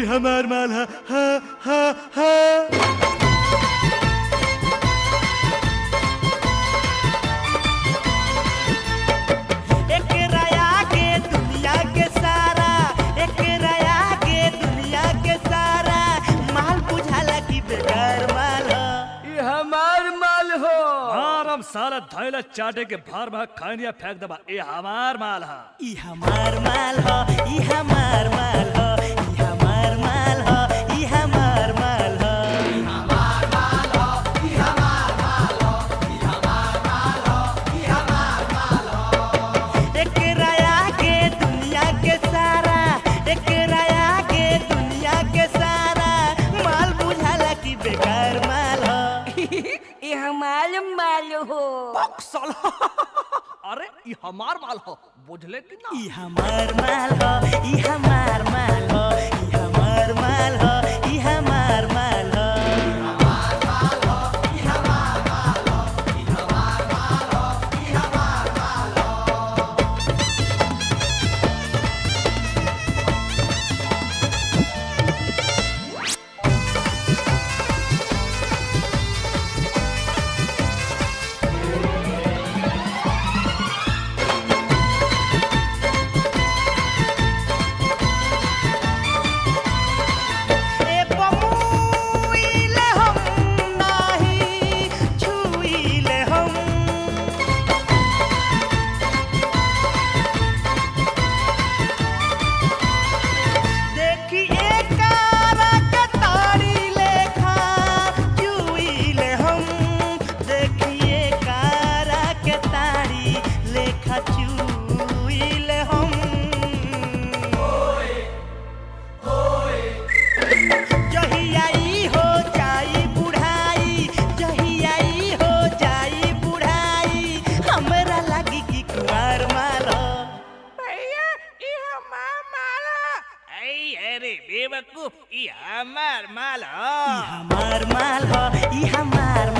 ई हमार माल हा हा हा हा। साला धैला चाटे के भार में खानिया फेंक दबा ये हमार माल हा। ई हमार माल हो, ई हमार माल हो, ई हमार माल हो, ई हमार माल हो, ई हमार माल हो, ई हमार माल हो, ई हमार माल हो, ई हमार माल हो। एक राया के दुनिया के सारा, एक राया के दुनिया के सारा माल बुझाला की बेकार माल हो। ये हमार माल हो। अरे ये हमार माल हो बुझले कि ना। ई हमार माल हो, ई हमार माल हो, ई हमार माल हो, ई हमार माल हो, ई हमार माल हो, ई हमार माल हो, ई हमार माल हो, ई हमार माल बेवकूफ ई हमार माल हो, हो, ई हमार